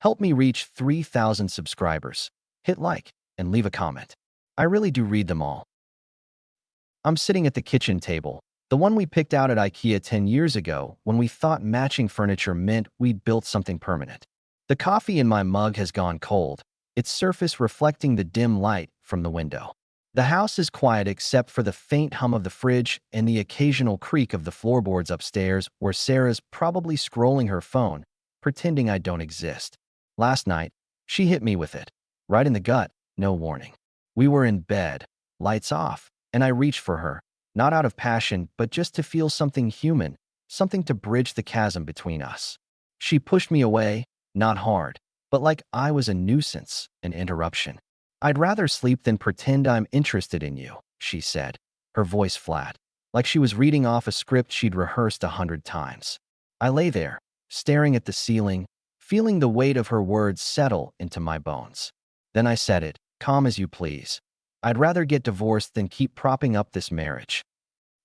Help me reach 3,000 subscribers. Hit like and leave a comment. I really do read them all. I'm sitting at the kitchen table, the one we picked out at IKEA 10 years ago when we thought matching furniture meant we'd built something permanent. The coffee in my mug has gone cold, its surface reflecting the dim light from the window. The house is quiet except for the faint hum of the fridge and the occasional creak of the floorboards upstairs where Sarah's probably scrolling her phone, pretending I don't exist. Last night, she hit me with it, right in the gut, no warning. We were in bed, lights off, and I reached for her, not out of passion, but just to feel something human, something to bridge the chasm between us. She pushed me away, not hard, but like I was a nuisance, an interruption. I'd rather sleep than pretend I'm interested in you, she said, her voice flat, like she was reading off a script she'd rehearsed 100 times. I lay there, staring at the ceiling, feeling the weight of her words settle into my bones. Then I said it, calm as you please. I'd rather get divorced than keep propping up this marriage.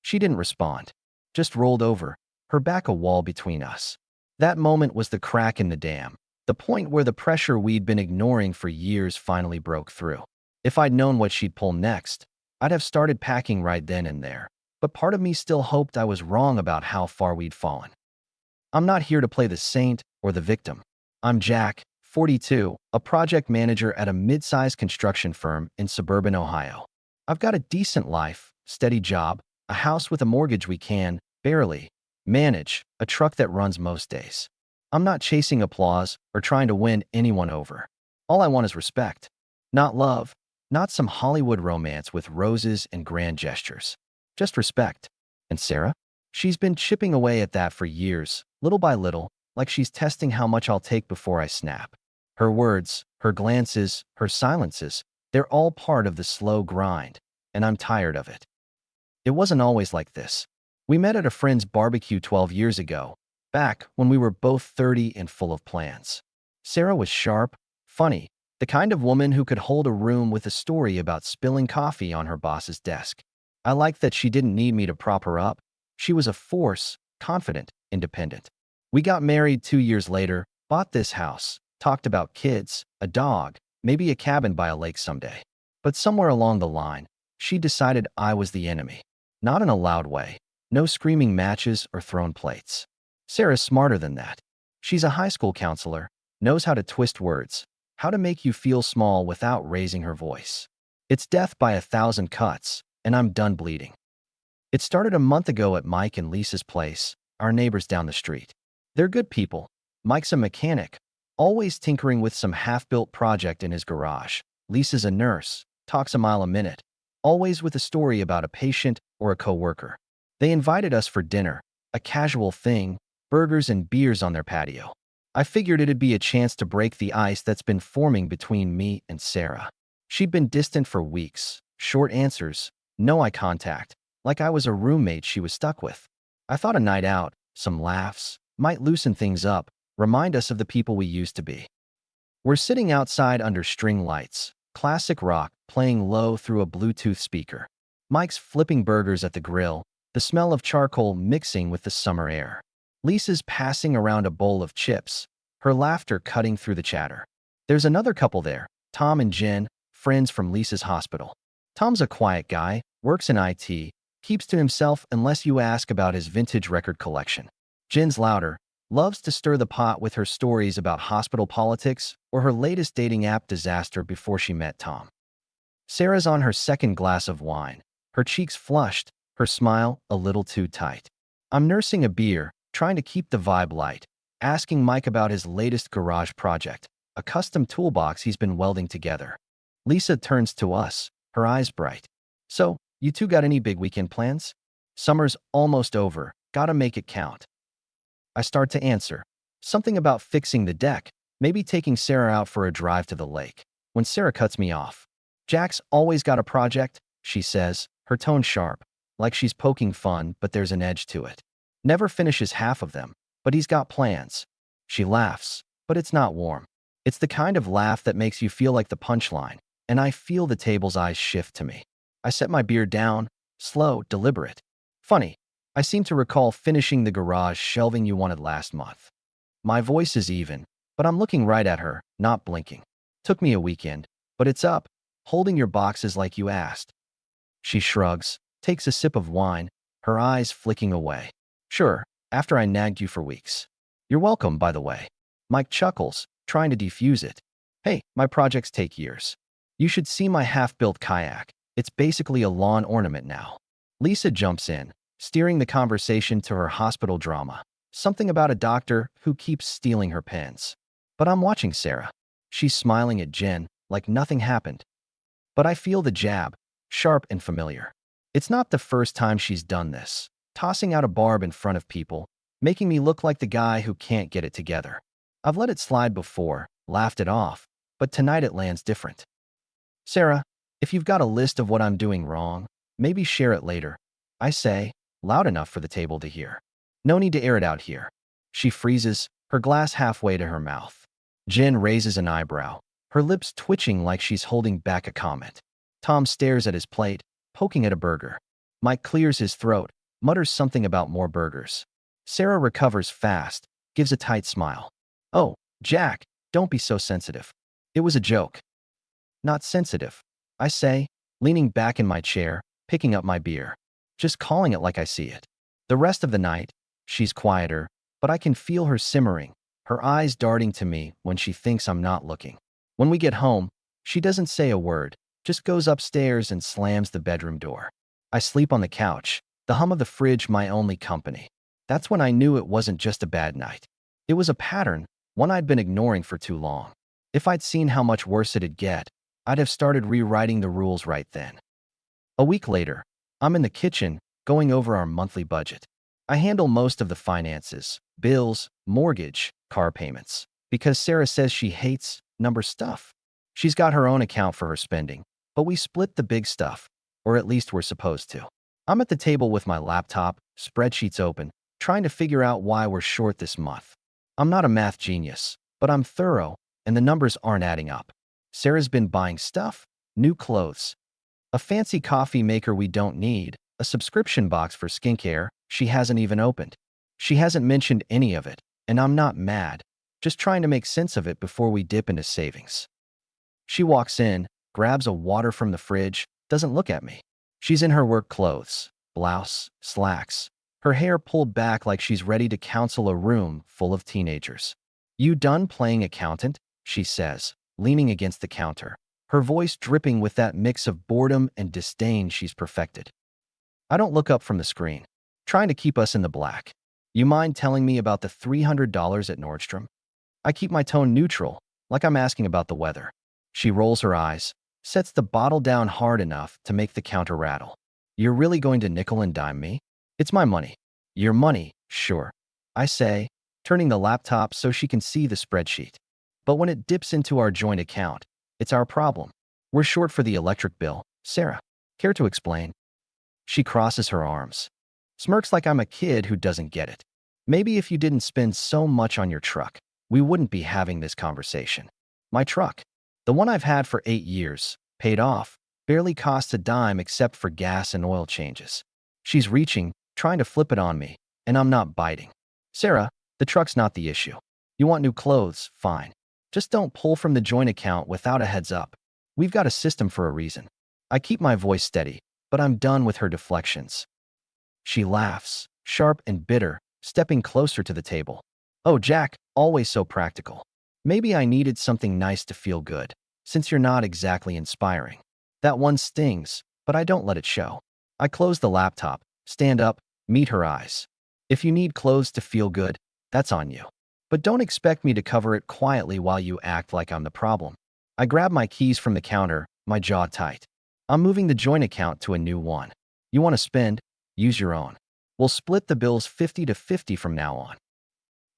She didn't respond, just rolled over, her back a wall between us. That moment was the crack in the dam, the point where the pressure we'd been ignoring for years finally broke through. If I'd known what she'd pull next, I'd have started packing right then and there. But part of me still hoped I was wrong about how far we'd fallen. I'm not here to play the saint or the victim. I'm Jack, 42, a project manager at a mid-sized construction firm in suburban Ohio. I've got a decent life, steady job, a house with a mortgage we can, barely, manage, a truck that runs most days. I'm not chasing applause or trying to win anyone over. All I want is respect. Not love, not some Hollywood romance with roses and grand gestures. Just respect. And Sarah? She's been chipping away at that for years, little by little, like she's testing how much I'll take before I snap. Her words, her glances, her silences, they're all part of the slow grind, and I'm tired of it. It wasn't always like this. We met at a friend's barbecue 12 years ago, back when we were both 30 and full of plans. Sarah was sharp, funny, the kind of woman who could hold a room with a story about spilling coffee on her boss's desk. I liked that she didn't need me to prop her up. She was a force, confident, independent. We got married 2 years later, bought this house, talked about kids, a dog, maybe a cabin by a lake someday. But somewhere along the line, she decided I was the enemy. Not in a loud way. No screaming matches or thrown plates. Sarah's smarter than that. She's a high school counselor, knows how to twist words, how to make you feel small without raising her voice. It's death by 1,000 cuts, and I'm done bleeding. It started a month ago at Mike and Lisa's place, our neighbors down the street. They're good people. Mike's a mechanic, always tinkering with some half-built project in his garage. Lisa's a nurse, talks a mile a minute, always with a story about a patient or a coworker. They invited us for dinner, a casual thing, burgers and beers on their patio. I figured it'd be a chance to break the ice that's been forming between me and Sarah. She'd been distant for weeks, short answers, no eye contact, like I was a roommate she was stuck with. I thought a night out, some laughs, might loosen things up, remind us of the people we used to be. We're sitting outside under string lights, classic rock playing low through a Bluetooth speaker. Mike's flipping burgers at the grill, the smell of charcoal mixing with the summer air. Lisa's passing around a bowl of chips, her laughter cutting through the chatter. There's another couple there, Tom and Jen, friends from Lisa's hospital. Tom's a quiet guy, works in IT, keeps to himself unless you ask about his vintage record collection. Jen's louder, loves to stir the pot with her stories about hospital politics or her latest dating app disaster before she met Tom. Sarah's on her second glass of wine, her cheeks flushed, her smile a little too tight. I'm nursing a beer, trying to keep the vibe light, asking Mike about his latest garage project, a custom toolbox he's been welding together. Lisa turns to us, her eyes bright. So, you two got any big weekend plans? Summer's almost over, gotta make it count. I start to answer. Something about fixing the deck, maybe taking Sarah out for a drive to the lake. When Sarah cuts me off. Jack's always got a project, she says, her tone sharp, like she's poking fun, but there's an edge to it. Never finishes half of them, but he's got plans. She laughs, but it's not warm. It's the kind of laugh that makes you feel like the punchline, and I feel the table's eyes shift to me. I set my beer down, slow, deliberate. Funny, I seem to recall finishing the garage shelving you wanted last month. My voice is even, but I'm looking right at her, not blinking. Took me a weekend, but it's up. Holding your boxes like you asked. She shrugs, takes a sip of wine, her eyes flicking away. Sure, after I nagged you for weeks. You're welcome, by the way. Mike chuckles, trying to defuse it. Hey, my projects take years. You should see my half-built kayak. It's basically a lawn ornament now. Lisa jumps in, steering the conversation to her hospital drama. Something about a doctor who keeps stealing her pens. But I'm watching Sarah. She's smiling at Jen, like nothing happened. But I feel the jab, sharp and familiar. It's not the first time she's done this, tossing out a barb in front of people, making me look like the guy who can't get it together. I've let it slide before, laughed it off, but tonight it lands different. Sarah, if you've got a list of what I'm doing wrong, maybe share it later. I say, loud enough for the table to hear. No need to air it out here. She freezes, her glass halfway to her mouth. Jen raises an eyebrow, her lips twitching like she's holding back a comment. Tom stares at his plate, poking at a burger. Mike clears his throat, mutters something about more burgers. Sarah recovers fast, gives a tight smile. Oh, Jack, don't be so sensitive. It was a joke. Not sensitive, I say, leaning back in my chair, picking up my beer. Just calling it like I see it. The rest of the night, she's quieter, but I can feel her simmering, her eyes darting to me when she thinks I'm not looking. When we get home, she doesn't say a word, just goes upstairs and slams the bedroom door. I sleep on the couch, the hum of the fridge my only company. That's when I knew it wasn't just a bad night. It was a pattern, one I'd been ignoring for too long. If I'd seen how much worse it'd get, I'd have started rewriting the rules right then. A week later, I'm in the kitchen, going over our monthly budget. I handle most of the finances, bills, mortgage, car payments, because Sarah says she hates number stuff. She's got her own account for her spending, but we split the big stuff, or at least we're supposed to. I'm at the table with my laptop, spreadsheets open, trying to figure out why we're short this month. I'm not a math genius, but I'm thorough, and the numbers aren't adding up. Sarah's been buying stuff, new clothes, a fancy coffee maker we don't need, a subscription box for skincare she hasn't even opened. She hasn't mentioned any of it, and I'm not mad, just trying to make sense of it before we dip into savings. She walks in, grabs a water from the fridge, doesn't look at me. She's in her work clothes, blouse, slacks, her hair pulled back like she's ready to counsel a room full of teenagers. You done playing accountant? She says, leaning against the counter, her voice dripping with that mix of boredom and disdain she's perfected. I don't look up from the screen, trying to keep us in the black. You mind telling me about the $300 at Nordstrom? I keep my tone neutral, like I'm asking about the weather. She rolls her eyes, sets the bottle down hard enough to make the counter rattle. You're really going to nickel and dime me? It's my money. Your money, sure, I say, turning the laptop so she can see the spreadsheet. But when it dips into our joint account, it's our problem. We're short for the electric bill. Sarah, care to explain? She crosses her arms, smirks like I'm a kid who doesn't get it. Maybe if you didn't spend so much on your truck, we wouldn't be having this conversation. My truck, the one I've had for 8 years, paid off, barely costs a dime except for gas and oil changes. She's reaching, trying to flip it on me, and I'm not biting. Sarah, the truck's not the issue. You want new clothes, fine. Just don't pull from the joint account without a heads up. We've got a system for a reason. I keep my voice steady, but I'm done with her deflections. She laughs, sharp and bitter, stepping closer to the table. Oh, Jack, always so practical. Maybe I needed something nice to feel good, since you're not exactly inspiring. That one stings, but I don't let it show. I close the laptop, stand up, meet her eyes. If you need clothes to feel good, that's on you. But don't expect me to cover it quietly while you act like I'm the problem. I grab my keys from the counter, my jaw tight. I'm moving the joint account to a new one. You want to spend? Use your own. We'll split the bills 50-50 from now on.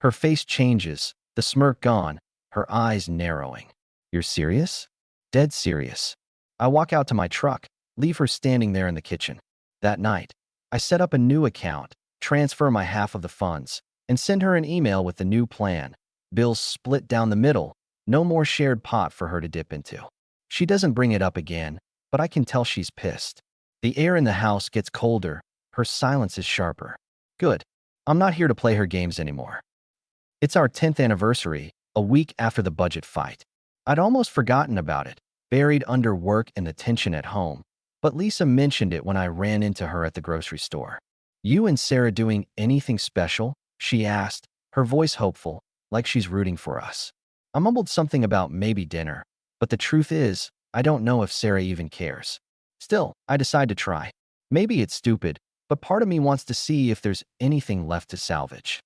Her face changes, the smirk gone, her eyes narrowing. You're serious? Dead serious. I walk out to my truck, leave her standing there in the kitchen. That night, I set up a new account, transfer my half of the funds, and send her an email with the new plan. Bills split down the middle, no more shared pot for her to dip into. She doesn't bring it up again, but I can tell she's pissed. The air in the house gets colder, her silence is sharper. Good. I'm not here to play her games anymore. It's our 10th anniversary, a week after the budget fight. I'd almost forgotten about it, buried under work and the tension at home. But Lisa mentioned it when I ran into her at the grocery store. "You and Sarah doing anything special?" she asked, her voice hopeful, like she's rooting for us. I mumbled something about maybe dinner, but the truth is, I don't know if Sarah even cares. Still, I decide to try. Maybe it's stupid, but part of me wants to see if there's anything left to salvage.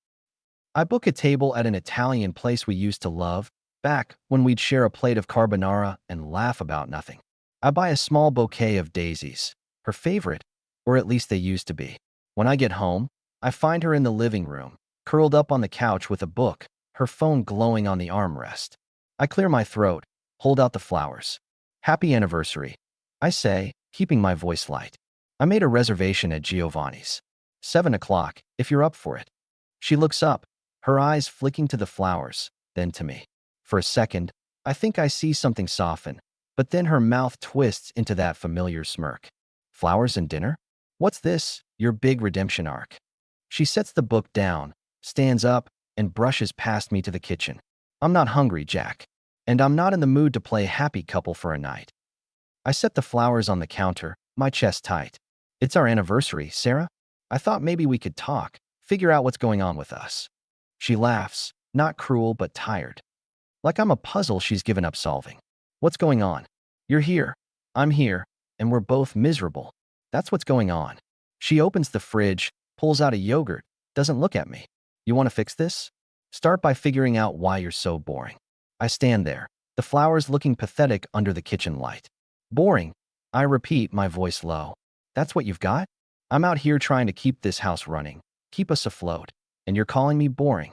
I book a table at an Italian place we used to love, back when we'd share a plate of carbonara and laugh about nothing. I buy a small bouquet of daisies, her favorite, or at least they used to be. When I get home, I find her in the living room, curled up on the couch with a book, her phone glowing on the armrest. I clear my throat, hold out the flowers. "Happy anniversary," I say, keeping my voice light. "I made a reservation at Giovanni's. 7 o'clock, if you're up for it." She looks up, her eyes flicking to the flowers, then to me. For a second, I think I see something soften, but then her mouth twists into that familiar smirk. "Flowers and dinner? What's this, your big redemption arc?" She sets the book down, stands up, and brushes past me to the kitchen. "I'm not hungry, Jack. And I'm not in the mood to play happy couple for a night." I set the flowers on the counter, my chest tight. "It's our anniversary, Sarah. I thought maybe we could talk, figure out what's going on with us." She laughs, not cruel but tired. Like I'm a puzzle she's given up solving. "What's going on? You're here, I'm here, and we're both miserable. That's what's going on." She opens the fridge, pulls out a yogurt, doesn't look at me. "You want to fix this? Start by figuring out why you're so boring." I stand there, the flowers looking pathetic under the kitchen light. "Boring," I repeat, my voice low. "That's what you've got? I'm out here trying to keep this house running, keep us afloat, and you're calling me boring?"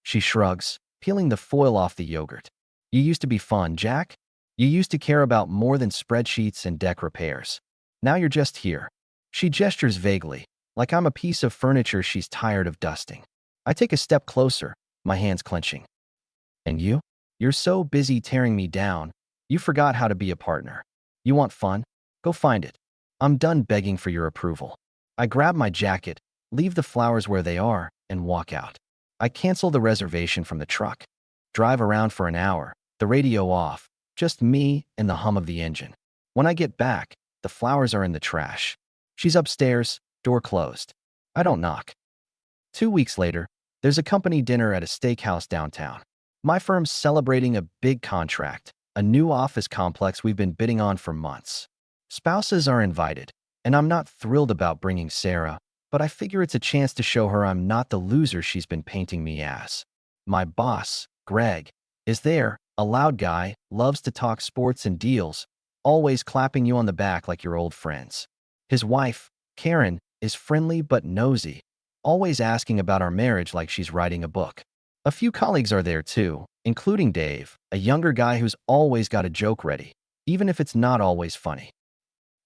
She shrugs, peeling the foil off the yogurt. "You used to be fun, Jack. You used to care about more than spreadsheets and deck repairs. Now you're just here." She gestures vaguely, like I'm a piece of furniture she's tired of dusting. I take a step closer, my hands clenching. "And you? You're so busy tearing me down, you forgot how to be a partner. You want fun? Go find it. I'm done begging for your approval." I grab my jacket, leave the flowers where they are, and walk out. I cancel the reservation from the truck. Drive around for an hour, the radio off, just me and the hum of the engine. When I get back, the flowers are in the trash. She's upstairs, door closed. I don't knock. 2 weeks later, there's a company dinner at a steakhouse downtown. My firm's celebrating a big contract, a new office complex we've been bidding on for months. Spouses are invited, and I'm not thrilled about bringing Sarah, but I figure it's a chance to show her I'm not the loser she's been painting me as. My boss, Greg, is there, a loud guy, loves to talk sports and deals, always clapping you on the back like you're old friends. His wife, Karen, is friendly but nosy, always asking about our marriage like she's writing a book. A few colleagues are there too, including Dave, a younger guy who's always got a joke ready, even if it's not always funny.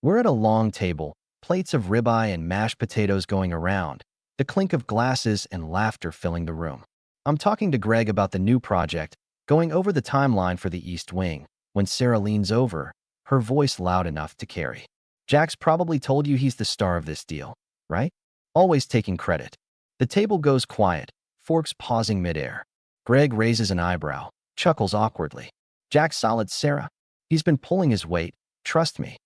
We're at a long table, plates of ribeye and mashed potatoes going around, the clink of glasses and laughter filling the room. I'm talking to Greg about the new project, going over the timeline for the East Wing, when Sarah leans over, her voice loud enough to carry. "Jack's probably told you he's the star of this deal, right?" Always taking credit. The table goes quiet, forks pausing midair. Greg raises an eyebrow, chuckles awkwardly. "Jack's solid, Sarah. He's been pulling his weight, trust me."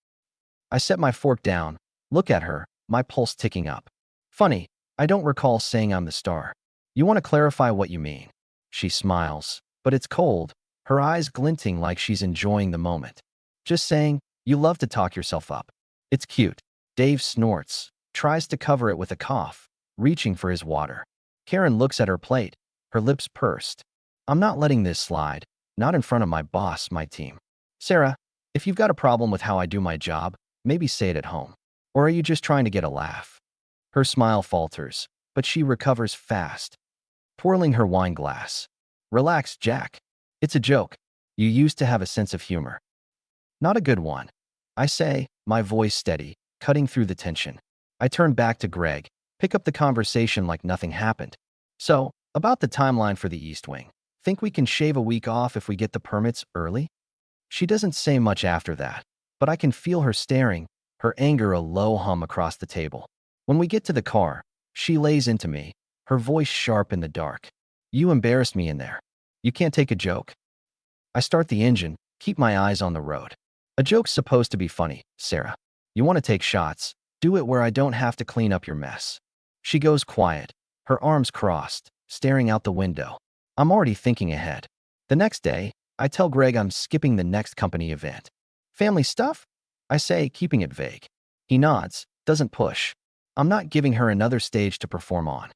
I set my fork down, look at her, my pulse ticking up. "Funny, I don't recall saying I'm the star. You want to clarify what you mean?" She smiles, but it's cold, her eyes glinting like she's enjoying the moment. "Just saying, you love to talk yourself up." It's cute. Dave snorts, tries to cover it with a cough, reaching for his water. Karen looks at her plate, her lips pursed. "I'm not letting this slide, not in front of my boss, my team." "Sarah, if you've got a problem with how I do my job, maybe say it at home. Or are you just trying to get a laugh?" Her smile falters, but she recovers fast, twirling her wine glass. "Relax, Jack. It's a joke. You used to have a sense of humor." "Not a good one," I say, my voice steady, cutting through the tension. I turn back to Greg, pick up the conversation like nothing happened. "So, about the timeline for the East Wing. Think we can shave a week off if we get the permits early?" She doesn't say much after that, but I can feel her staring, her anger a low hum across the table. When we get to the car, she lays into me, her voice sharp in the dark. "You embarrassed me in there. You can't take a joke. I start the engine, keep my eyes on the road. A joke's supposed to be funny, Sarah. You want to take shots, do it where I don't have to clean up your mess. She goes quiet, her arms crossed, staring out the window. I'm already thinking ahead. The next day, I tell Greg I'm skipping the next company event. Family stuff? I say, keeping it vague. He nods, doesn't push. I'm not giving her another stage to perform on.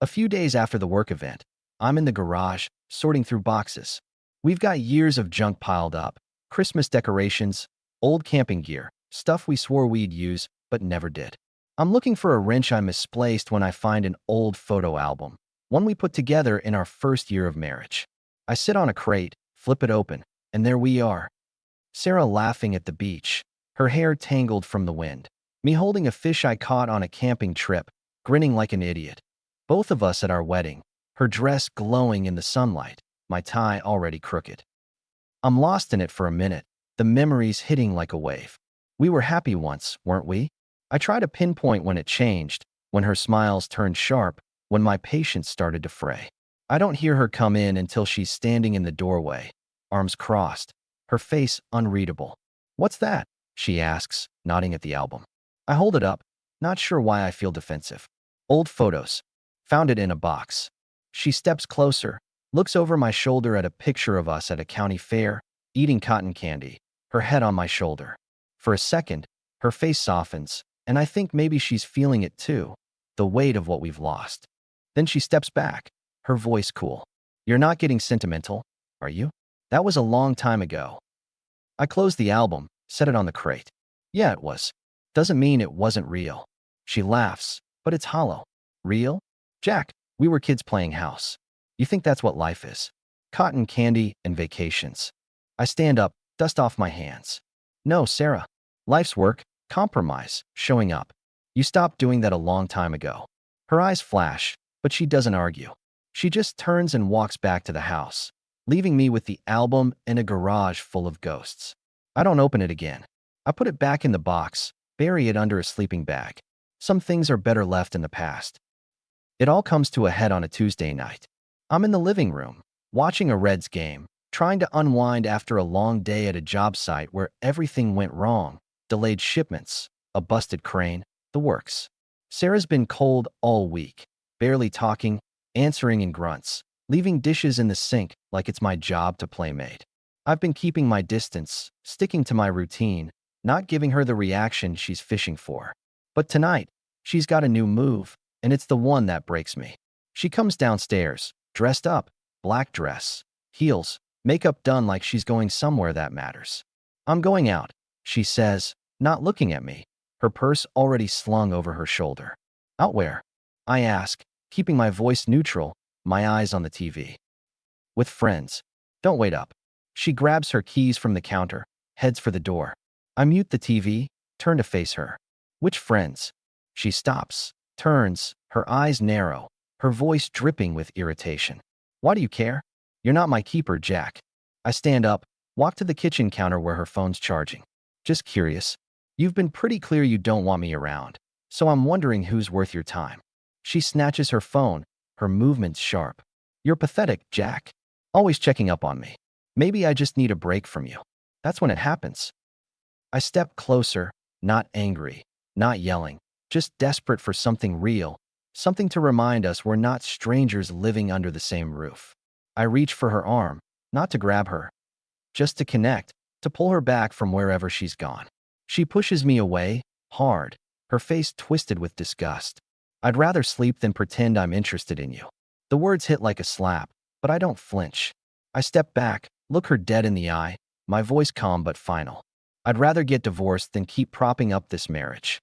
A few days after the work event, I'm in the garage, sorting through boxes. We've got years of junk piled up, Christmas decorations, old camping gear, stuff we swore we'd use, but never did. I'm looking for a wrench I misplaced when I find an old photo album, one we put together in our first year of marriage. I sit on a crate, flip it open, and there we are. Sarah laughing at the beach, her hair tangled from the wind. Me holding a fish I caught on a camping trip, grinning like an idiot. Both of us at our wedding, her dress glowing in the sunlight, my tie already crooked. I'm lost in it for a minute, the memories hitting like a wave. We were happy once, weren't we? I try to pinpoint when it changed, when her smiles turned sharp, when my patience started to fray. I don't hear her come in until she's standing in the doorway, arms crossed, her face unreadable. "What's that?" she asks, nodding at the album. I hold it up, not sure why I feel defensive. "Old photos. Found it in a box." She steps closer, looks over my shoulder at a picture of us at a county fair, eating cotton candy, her head on my shoulder. For a second, her face softens, and I think maybe she's feeling it too, the weight of what we've lost. Then she steps back, her voice cool. "You're not getting sentimental, are you? That was a long time ago." I closed the album, set it on the crate. "Yeah, it was. Doesn't mean it wasn't real." She laughs, "But it's hollow." "Real? Jack, we were kids playing house. You think that's what life is? Cotton candy and vacations." I stand up, dust off my hands. "No, Sarah. Life's work, compromise, showing up. You stopped doing that a long time ago." Her eyes flash, but she doesn't argue. She just turns and walks back to the house, leaving me with the album in a garage full of ghosts. I don't open it again. I put it back in the box, bury it under a sleeping bag. Some things are better left in the past. It all comes to a head on a Tuesday night. I'm in the living room, watching a Reds game, trying to unwind after a long day at a job site where everything went wrong. Delayed shipments, a busted crane, the works. Sarah's been cold all week, barely talking, answering in grunts, leaving dishes in the sink like it's my job to play maid. I've been keeping my distance, sticking to my routine, not giving her the reaction she's fishing for. But tonight, she's got a new move, and it's the one that breaks me. She comes downstairs, dressed up, black dress, heels, makeup done like she's going somewhere that matters. "I'm going out," she says, not looking at me, her purse already slung over her shoulder. "Out where?" I ask, keeping my voice neutral, my eyes on the TV. "With friends. Don't wait up." She grabs her keys from the counter, heads for the door. I mute the TV, turn to face her. "Which friends?" She stops, turns, her eyes narrow, her voice dripping with irritation. "Why do you care? You're not my keeper, Jack." I stand up, walk to the kitchen counter where her phone's charging. "Just curious. You've been pretty clear you don't want me around, so I'm wondering who's worth your time." She snatches her phone, her movements sharp. "You're pathetic, Jack. Always checking up on me. Maybe I just need a break from you." That's when it happens. I step closer, not angry, not yelling, just desperate for something real, something to remind us we're not strangers living under the same roof. I reach for her arm, not to grab her, just to connect, to pull her back from wherever she's gone. She pushes me away, hard, her face twisted with disgust. "I'd rather sleep than pretend I'm interested in you." The words hit like a slap, but I don't flinch. I step back, look her dead in the eye, my voice calm but final. "I'd rather get divorced than keep propping up this marriage."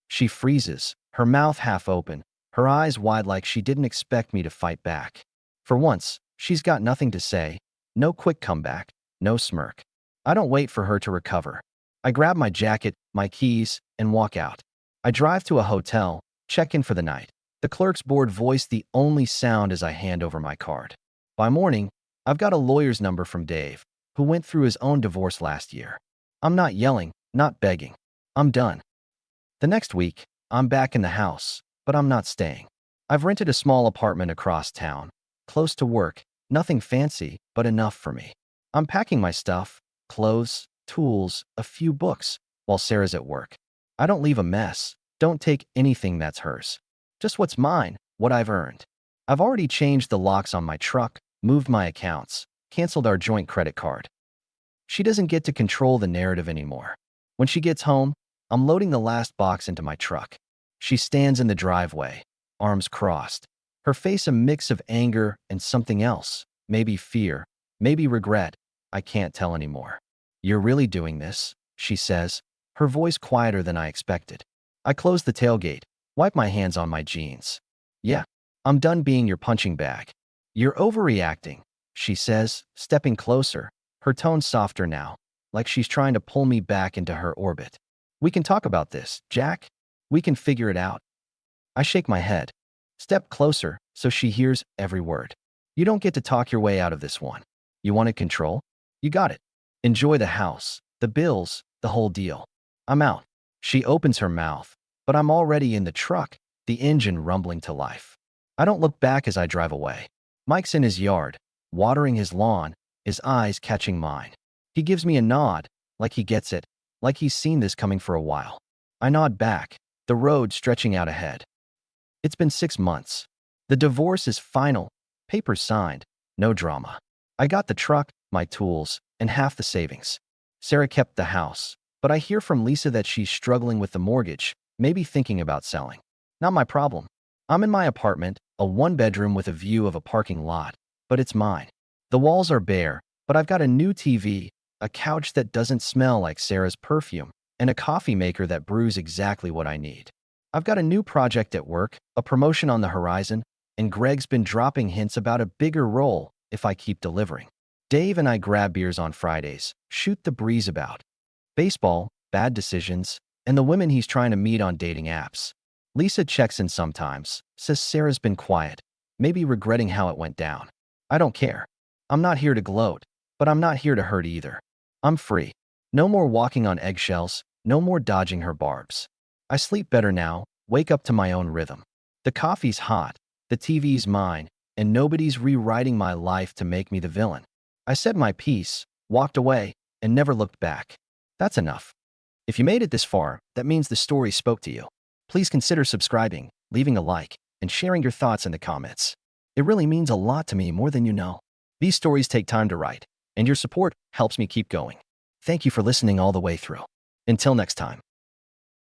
She freezes, her mouth half open, her eyes wide like she didn't expect me to fight back. For once, she's got nothing to say, no quick comeback, no smirk. I don't wait for her to recover. I grab my jacket, my keys, and walk out. I drive to a hotel, check in for the night. The clerk's bored voice the only sound as I hand over my card. By morning, I've got a lawyer's number from Dave, who went through his own divorce last year. I'm not yelling, not begging. I'm done. The next week, I'm back in the house, but I'm not staying. I've rented a small apartment across town, close to work, Nothing fancy, but enough for me. I'm packing my stuff, clothes, tools, a few books, while Sarah's at work. I don't leave a mess, don't take anything that's hers. Just what's mine, what I've earned. I've already changed the locks on my truck, moved my accounts, canceled our joint credit card. She doesn't get to control the narrative anymore. When she gets home, I'm loading the last box into my truck. She stands in the driveway, arms crossed, her face a mix of anger and something else, maybe fear, maybe regret. I can't tell anymore. "You're really doing this," she says, her voice quieter than I expected. I close the tailgate, wipe my hands on my jeans. "Yeah, I'm done being your punching bag." "You're overreacting," she says, stepping closer, her tone softer now, like she's trying to pull me back into her orbit. "We can talk about this, Jack. We can figure it out." I shake my head, step closer so she hears every word. "You don't get to talk your way out of this one. You wanted control? You got it. Enjoy the house, the bills, the whole deal. I'm out." She opens her mouth, but I'm already in the truck, the engine rumbling to life. I don't look back as I drive away. Mike's in his yard, watering his lawn, his eyes catching mine. He gives me a nod, like he gets it, like he's seen this coming for a while. I nod back, the road stretching out ahead. It's been 6 months. The divorce is final, papers signed, no drama. I got the truck, my tools, and half the savings. Sarah kept the house, but I hear from Lisa that she's struggling with the mortgage, maybe thinking about selling. Not my problem. I'm in my apartment, a one-bedroom with a view of a parking lot, but it's mine. The walls are bare, but I've got a new TV, a couch that doesn't smell like Sarah's perfume, and a coffee maker that brews exactly what I need. I've got a new project at work, a promotion on the horizon, and Greg's been dropping hints about a bigger role if I keep delivering. Dave and I grab beers on Fridays, shoot the breeze about baseball, bad decisions, and the women he's trying to meet on dating apps. Lisa checks in sometimes, says Sarah's been quiet, maybe regretting how it went down. I don't care. I'm not here to gloat, but I'm not here to hurt either. I'm free. No more walking on eggshells, no more dodging her barbs. I sleep better now, wake up to my own rhythm. The coffee's hot, the TV's mine, and nobody's rewriting my life to make me the villain. I said my piece, walked away, and never looked back. That's enough. If you made it this far, that means the story spoke to you. Please consider subscribing, leaving a like, and sharing your thoughts in the comments. It really means a lot to me, more than you know. These stories take time to write, and your support helps me keep going. Thank you for listening all the way through. Until next time.